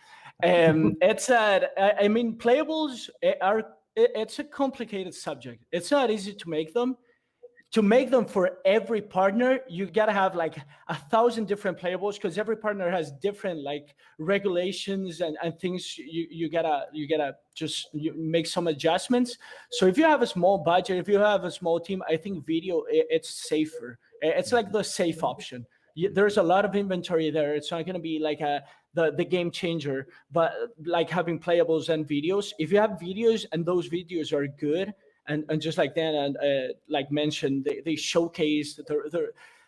it's I mean, playables it's a complicated subject. It's not easy to make them. To make them for every partner, you gotta have like 1,000 different playables, because every partner has different like regulations and things. You gotta just make some adjustments. So if you have a small budget, if you have a small team, I think video it's safer. It's like the safe option. There's a lot of inventory there. It's not gonna be like the game changer, but like having playables and videos. If you have videos and those videos are good, and just like Dan like mentioned, they showcase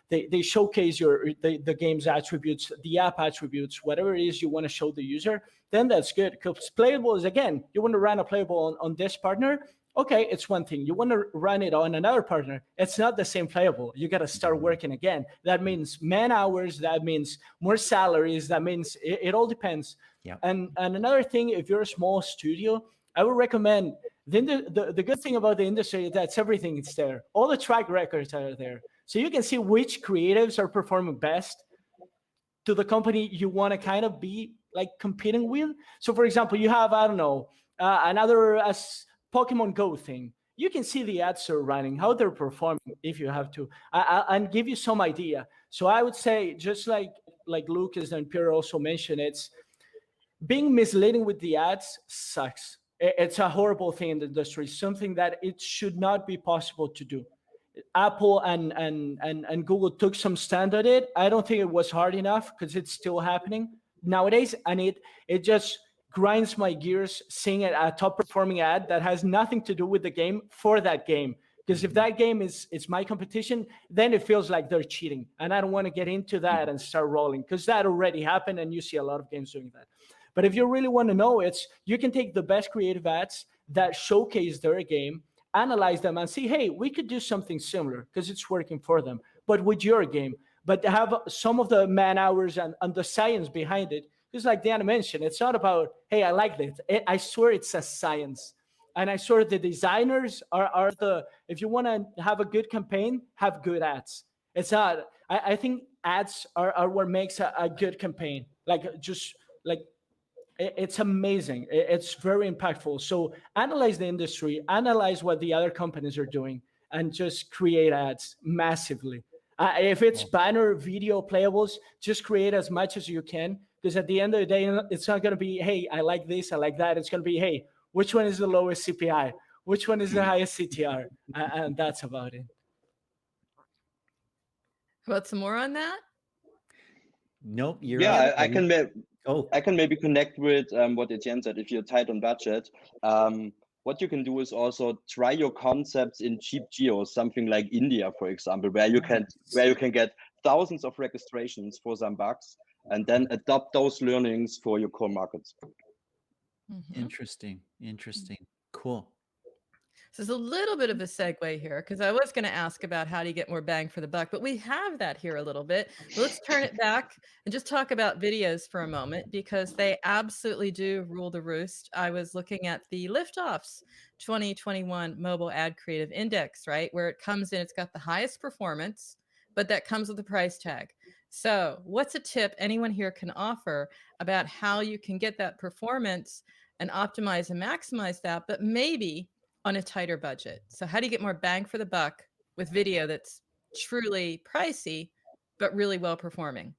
they showcase the game's attributes, the app attributes, whatever it is you want to show the user, then that's good. Because playables, again, you want to run a playable on this partner, okay, it's one thing. You want to run it on another partner, it's not the same playable. You got to start working again. That means man hours, that means more salaries, that means it all depends. Yeah. And another thing, if you're a small studio, I would recommend, the good thing about the industry is that everything is there. All the track records are there. So you can see which creatives are performing best to the company you want to kind of be like competing with. So for example, you have, I don't know, another Pokemon Go thing. You can see the ads are running, how they're performing if you have to, and give you some idea. So I would say, just like Lukasz and Pierre also mentioned, it's being misleading with the ads sucks. It's a horrible thing in the industry, something that it should not be possible to do. Apple and Google took some stand at it. I don't think it was hard enough, because it's still happening nowadays, and it just grinds my gears seeing a top performing ad that has nothing to do with the game for that game. Because if that game is my competition, then it feels like they're cheating. And I don't want to get into that and start rolling, because that already happened and you see a lot of games doing that. But if you really want to know, you can take the best creative ads that showcase their game, analyze them and see, hey, we could do something similar because it's working for them, but with your game. But have some of the man hours and the science behind it. Just like Deanna mentioned, it's not about, hey, I like this. I swear it's a science. And I swear the designers are if you want to have a good campaign, have good ads. It's not, I think ads are what makes a good campaign. It's amazing. It's very impactful. So analyze the industry, analyze what the other companies are doing, and just create ads massively. If it's banner, video, playables, just create as much as you can. Because at the end of the day, it's not going to be, hey, I like this, I like that. It's going to be, hey, which one is the lowest CPI? Which one is the highest CTR? And that's about it. How about some more on that? Nope. You're Yeah, right. I can maybe connect with what Etienne said. If you're tight on budget, what you can do is also try your concepts in cheap geos, something like India, for example, where you can get thousands of registrations for some bucks, and then adopt those learnings for your core markets. Interesting. Cool. So there's a little bit of a segue here, because I was going to ask about how do you get more bang for the buck, but we have that here a little bit. But let's turn it back and just talk about videos for a moment, because they absolutely do rule the roost. I was looking at the Liftoff's 2021 Mobile Ad Creative Index, right, where it comes in, it's got the highest performance, but that comes with a price tag. So what's a tip anyone here can offer about how you can get that performance and optimize and maximize that, but maybe on a tighter budget? So how do you get more bang for the buck with video that's truly pricey, but really well performing?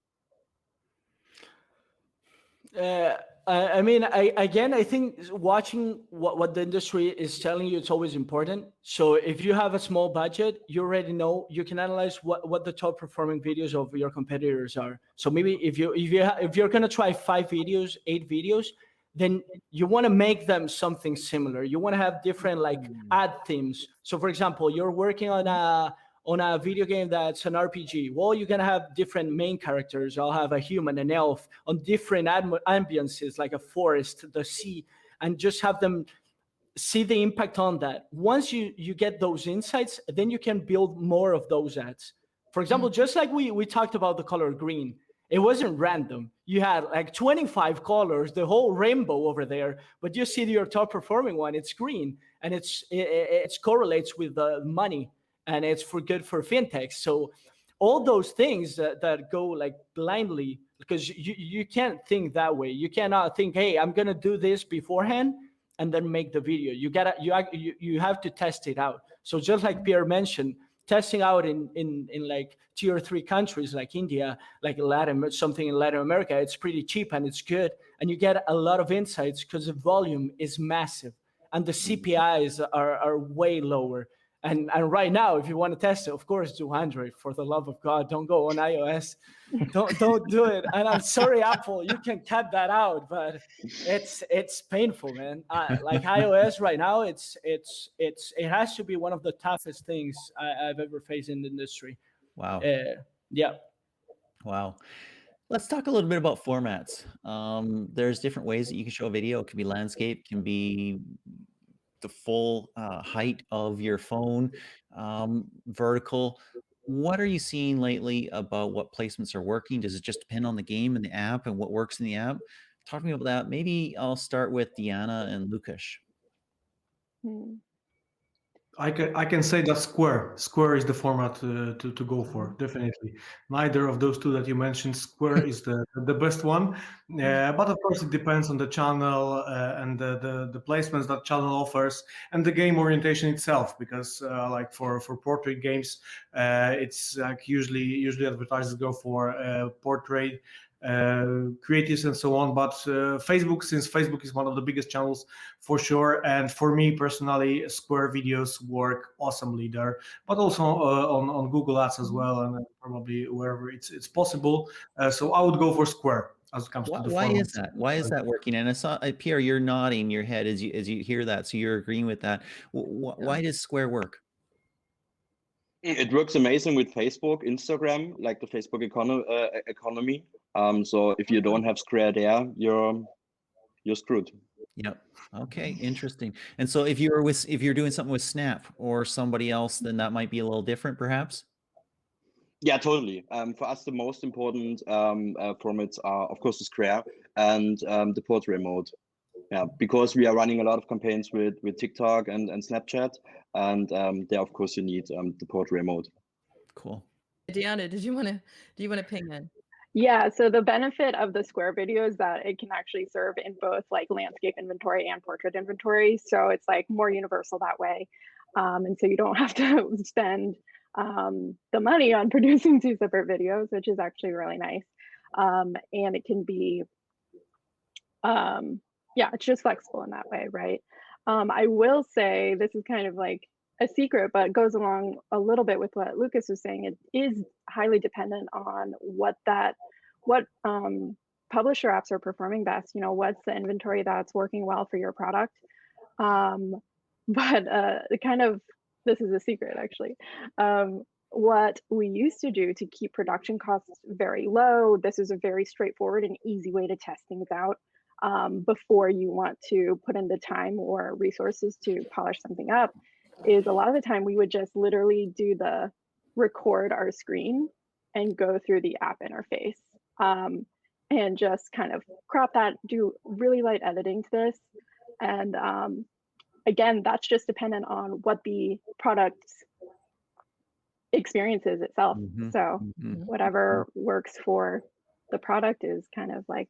I think watching what the industry is telling you, it's always important. So if you have a small budget, you already know, you can analyze what the top performing videos of your competitors are. So maybe if you're going to try 5 videos, 8 videos, then you want to make them something similar. You want to have different ad themes. So for example, you're working on a video game that's an RPG. Well, you're going to have different main characters. I'll have a human, an elf, on different ambiances, like a forest, the sea, and just have them see the impact on that. Once you get those insights, then you can build more of those ads. For example, just like we talked about the color green, it wasn't random. You had like 25 colors, the whole rainbow over there, but you see your top performing one, it's green, and it correlates with the money, and it's good for fintech. So all those things that go like blindly, because you can't think that way. You cannot think, hey, I'm gonna do this beforehand and then make the video. You have to test it out. So just like Pierre mentioned, testing out in like tier 3 countries like India, like something in Latin America, it's pretty cheap and it's good. And you get a lot of insights because the volume is massive and the CPIs are way lower. And right now, if you want to test it, of course, do Android. For the love of God, don't go on iOS. Don't do it. And I'm sorry, Apple, you can cut that out, but it's painful, man. Like iOS right now, it has to be one of the toughest things I've ever faced in the industry. Wow. Yeah. Wow. Let's talk a little bit about formats. There's different ways that you can show a video. It can be landscape, can be the full height of your phone, vertical. What are you seeing lately about what placements are working? Does it just depend on the game and the app and what works in the app? Talk to me about that. Maybe I'll start with Deanna and Lukasz. I can say that Square is the format to go for, definitely. Neither of those two that you mentioned, Square is the best one. But of course, it depends on the channel and the placements that channel offers and the game orientation itself. Because like for portrait games, it's like usually advertisers go for portrait creatives and so on, but Facebook, since Facebook is one of the biggest channels for sure, and for me personally, Square videos work awesomely there, but also on Google Ads as well, and probably wherever it's possible. So I would go for Square as it comes to the Why format. is that? Why is that working? And I saw Pierre, you're nodding your head as you hear that, so you're agreeing with that. Why does Square work? It works amazing with Facebook, Instagram, like the Facebook economy. So if you don't have Square there, you're screwed. Yep. Okay, interesting. And so if you're doing something with Snap or somebody else, then that might be a little different, perhaps. Yeah, totally. For us, the most important formats are, of course, the Square and the portrait mode. Yeah, because we are running a lot of campaigns with TikTok and Snapchat, and there, of course, you need the portrait mode. Cool. Deanna, do you want to ping in? Yeah, so the benefit of the Square video is that it can actually serve in both like landscape inventory and portrait inventory. So it's like more universal that way. And so you don't have to spend the money on producing 2 separate videos, which is actually really nice. And it can be, yeah, it's just flexible in that way, right? I will say this is kind of like a secret, but it goes along a little bit with what Lukasz was saying. It is highly dependent on what publisher apps are performing best. You know, what's the inventory that's working well for your product. But this is a secret actually. What we used to do to keep production costs very low, this is a very straightforward and easy way to test things out before you want to put in the time or resources to polish something up, is a lot of the time we would just literally do the record our screen and go through the app interface and just kind of crop that, do really light editing to this. And again, that's just dependent on what the product's experience is itself. So whatever works for the product is kind of like,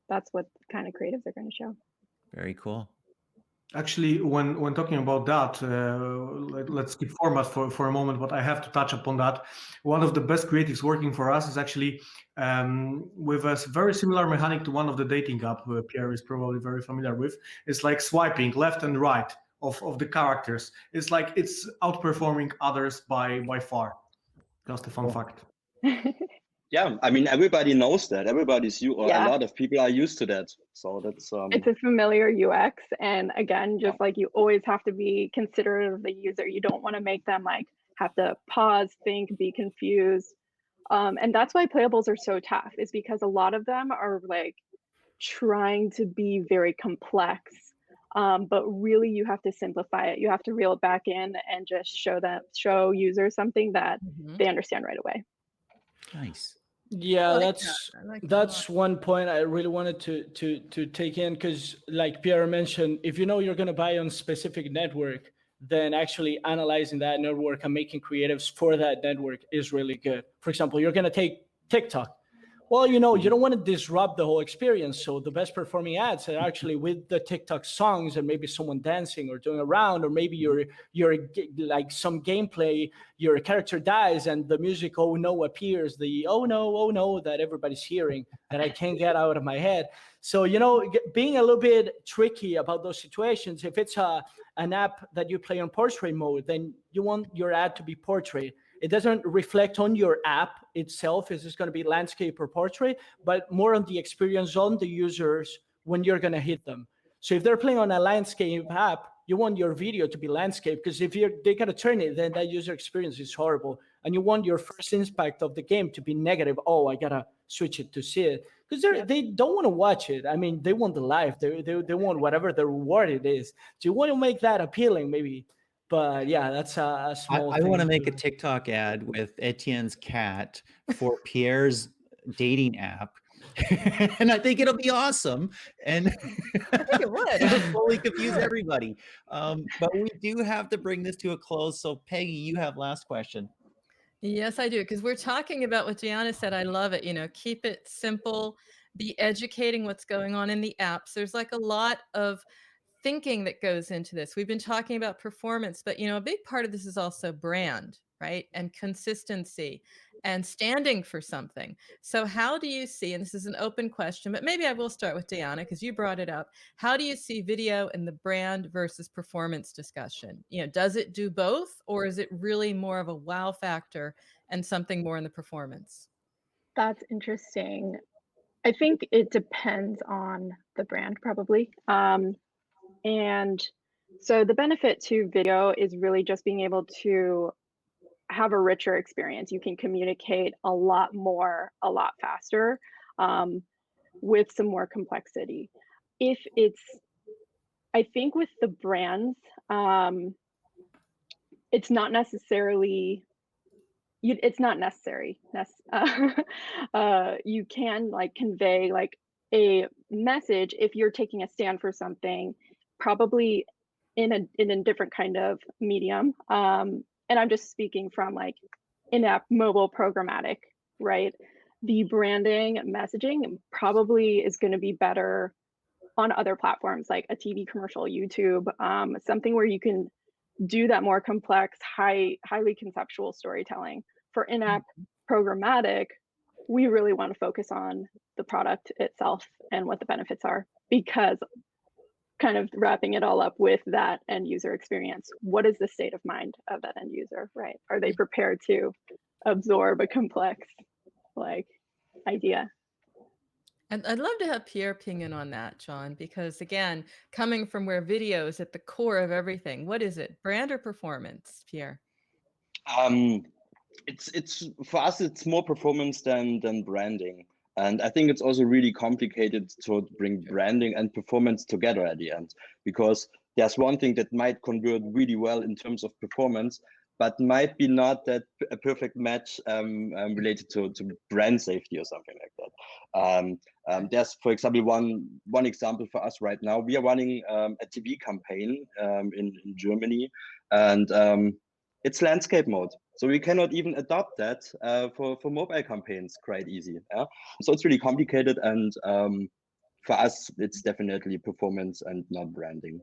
that's what kind of creatives are going to show. Very cool. Actually, when talking about that, let's skip format for a moment, but I have to touch upon that. One of the best creatives working for us is actually with a very similar mechanic to one of the dating app Pierre is probably very familiar with. It's like swiping left and right of the characters. It's like it's outperforming others by far. Just a fun fact. Yeah, I mean, everybody knows that. Everybody's a lot of people are used to that. So that's it's a familiar UX. And again, just like you always have to be considerate of the user. You don't want to make them like have to pause, think, be confused. And that's why playables are so tough, is because a lot of them are like trying to be very complex. But really you have to simplify it. You have to reel it back in and just show users something that they understand right away. Nice. Yeah, that's one point I really wanted to take in, because like Pierre mentioned, if you know you're going to buy on specific network, then actually analyzing that network and making creatives for that network is really good. For example, you're going to take TikTok. Well, you know, you don't want to disrupt the whole experience. So the best performing ads are actually with the TikTok songs and maybe someone dancing or doing a round, or maybe you're like some gameplay, your character dies and the music, oh no, appears, the oh no, that everybody's hearing that I can't get out of my head. So, you know, being a little bit tricky about those situations. If it's an app that you play on portrait mode, then you want your ad to be portrait. It doesn't reflect on your app itself. Is this going to be landscape or portrait, but more on the experience on the users when you're going to hit them. So if they're playing on a landscape app, you want your video to be landscape, because if they got to turn it, then that user experience is horrible. And you want your first impact of the game to be negative. Oh, I got to switch it to see it. Because they don't want to watch it. I mean, they want the life. They want whatever the reward it is. So you want to make that appealing, maybe. But yeah, that's a small I want to make a TikTok ad with Etienne's cat for Pierre's dating app. And I think it'll be awesome. And I think it would. It'll totally confuse everybody. But we do have to bring this to a close. So Peggy, you have last question. Yes, I do. Because we're talking about what Deanna said. I love it. You know, keep it simple, be educating what's going on in the apps. There's like a lot of thinking that goes into this. We've been talking about performance, but you know, a big part of this is also brand, right? And consistency and standing for something. So how do you see, and this is an open question, but maybe I will start with Deanna because you brought it up. How do you see video in the brand versus performance discussion? You know, does it do both, or is it really more of a wow factor and something more in the performance? That's interesting. I think it depends on the brand probably. And so the benefit to video is really just being able to have a richer experience. You can communicate a lot more, a lot faster, with some more complexity. If it's, I think with the brands, it's not necessarily, it's not necessary. You can like convey like a message if you're taking a stand for something, probably in a different kind of medium. And I'm just speaking from like in-app mobile programmatic, right? The branding messaging probably is going to be better on other platforms like a TV commercial, YouTube, something where you can do that more complex, highly conceptual storytelling. For in-app programmatic, we really want to focus on the product itself and what the benefits are, because kind of wrapping it all up with that end user experience. What is the state of mind of that end user, right? Are they prepared to absorb a complex like idea? And I'd love to have Pierre ping in on that, John, because again, coming from where video is at the core of everything, what is it, brand or performance, Pierre? It's for us, it's more performance than branding. And I think it's also really complicated to bring branding and performance together at the end, because there's one thing that might convert really well in terms of performance, but might be not that a perfect match related to brand safety or something like that. There's, for example, one example for us right now. We are running a TV campaign in Germany, and it's landscape mode. So we cannot even adopt that for mobile campaigns quite easy. Yeah? So it's really complicated, and for us, it's definitely performance and not branding.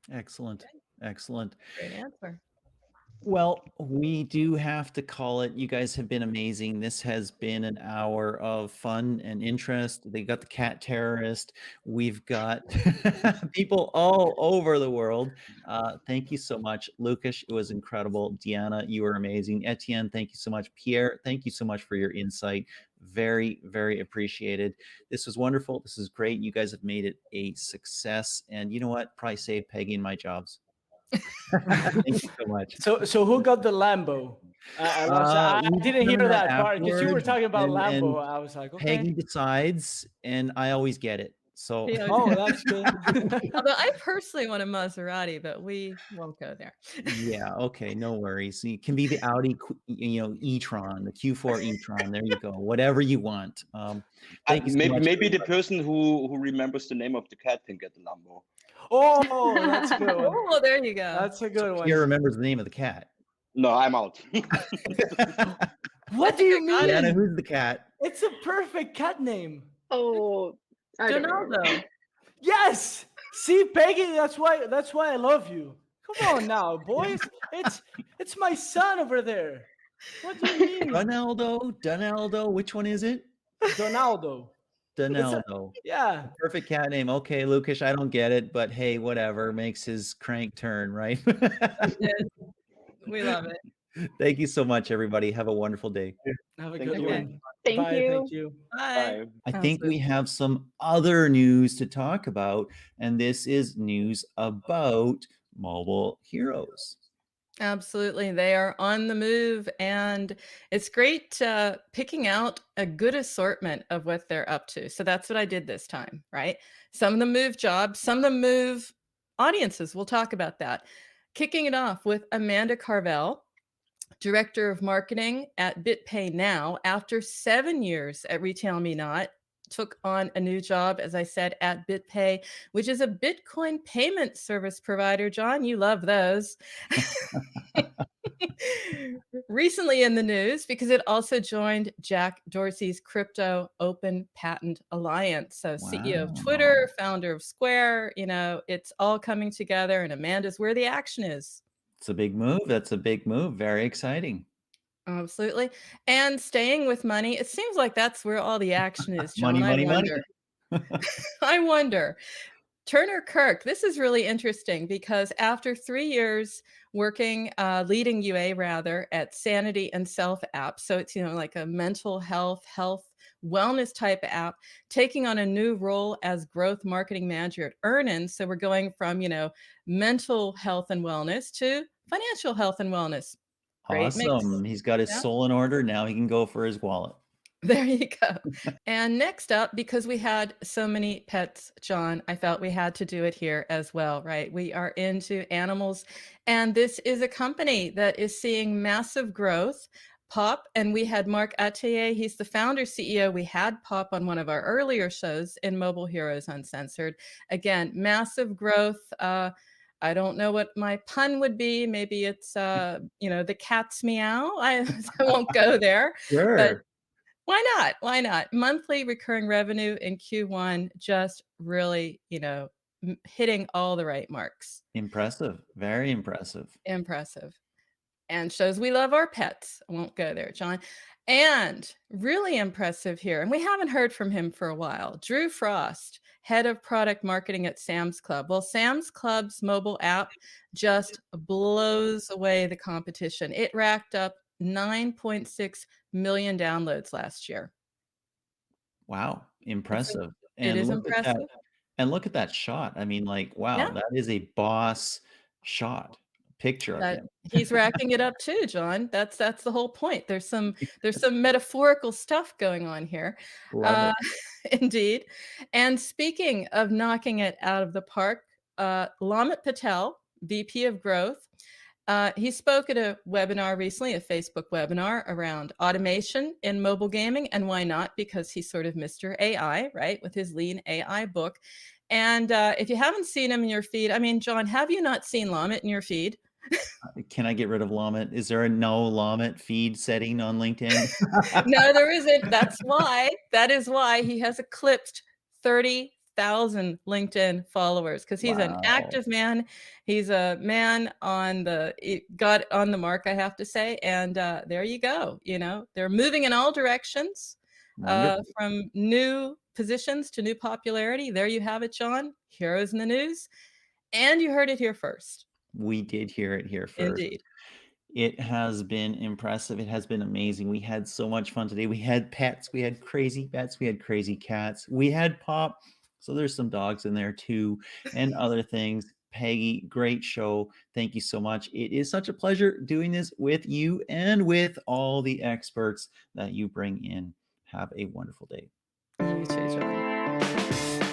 Excellent. Excellent. Great answer. Well, we do have to call it. You guys have been amazing. This has been an hour of fun and interest. They got the cat terrorist. We've got people all over the world. Thank you so much. Lukasz, it was incredible. Deanna, you were amazing. Etienne, thank you so much. Pierre, thank you so much for your insight. Very, very appreciated. This was wonderful. This is great. You guys have made it a success. And you know what? Probably saved Peggy and my jobs. Thank you so much. So who got the Lambo? I didn't hear that part because you were talking about Lambo. I was like, okay. Peggy decides, and I always get it. So oh, that's good. Although I personally want a Maserati, but we won't go there. Yeah, okay, no worries. You can be the Audi, e-tron, the Q4 e-tron. There you go. Whatever you want. Maybe the person who remembers the name of the cat can get the Lambo. Oh, that's a good one. Oh, there you go. That's a good one. Pierre remembers the name of the cat. No, I'm out. What do you mean? Deanna, who's the cat? It's a perfect cat name. Oh, Donaldo. Yes. See, Peggy, that's why I love you. Come on now, boys. It's my son over there. What do you mean? Donaldo. Which one is it? Donaldo. Yeah. Perfect cat name. Okay, Lukasz, I don't get it, but hey, whatever. Makes his crank turn, right? We love it. Thank you so much, everybody. Have a wonderful day. Have a good one. Thank you. Thank you. Bye. I think we have some other news to talk about, and this is news about mobile heroes. Absolutely. They are on the move, and it's great picking out a good assortment of what they're up to. So that's what I did this time, right? Some of them move jobs, some of them move audiences. We'll talk about that. Kicking it off with Amanda Carvel, Director of Marketing at BitPay Now. After 7 years at Retail Me Not, took on a new job, as I said, at BitPay, which is a Bitcoin payment service provider. John, you love those. Recently in the news because it also joined Jack Dorsey's Crypto Open Patent Alliance. So CEO of Twitter, founder of Square, it's all coming together, and Amanda's where the action is. It's a big move. That's a big move. Very exciting. Absolutely. And staying with money, it seems like that's where all the action is, John. Money. I wonder. Turner Kirk, this is really interesting because after 3 years working, leading UA rather, at Sanity and Self app, so it's like a mental health wellness type app, taking on a new role as growth marketing manager at Earnin. So we're going from mental health and wellness to financial health and wellness. Great mix. Awesome. He's got his Yeah. soul in order. Now he can go for his wallet. There you go. And next up, because we had so many pets, John, I felt we had to do it here as well, right? We are into animals, and this is a company that is seeing massive growth. Pop, and we had Mark Attier, he's the founder CEO. We had Pop on one of our earlier shows in Mobile Heroes Uncensored. Again, massive growth. I don't know what my pun would be. Maybe it's, the cat's meow. I won't go there. Sure. But why not? Why not? Monthly recurring revenue in Q1 just really, hitting all the right marks. Impressive. Very impressive. Impressive. And shows we love our pets. I won't go there, John. And really impressive here, and we haven't heard from him for a while, Drew Frost, head of product marketing at Sam's Club. Well, Sam's Club's mobile app just blows away the competition. It racked up 9.6 million downloads last year. Wow. Impressive. It is impressive. And look at that shot. I mean, like, wow, Yeah. that is a boss shot. Picture of him. He's racking it up too, John. That's the whole point. There's some metaphorical stuff going on here. Love Indeed. And speaking of knocking it out of the park, Lamit Patel, VP of Growth, he spoke at a webinar recently, a Facebook webinar around automation in mobile gaming, and why not? Because he's sort of Mr. AI, right, with his Lean AI book. And if you haven't seen him in your feed, I mean, John, have you not seen Lamit in your feed? Can I get rid of Lamit? Is there a no Lamit feed setting on LinkedIn? No, there isn't. That is why he has eclipsed 30,000 LinkedIn followers, because he's an active man. He's a man got on the mark, I have to say. And there you go. They're moving in all directions, from new positions to new popularity. There you have it, John. Heroes in the news. And you heard it here first. We did hear it here first. Indeed. It has been impressive. It has been amazing. We had so much fun today. We had pets. We had crazy pets. We had crazy cats. We had Pop. So there's some dogs in there too, and other things. Peggy, great show. Thank you so much. It is such a pleasure doing this with you and with all the experts that you bring in. Have a wonderful day. You too, John.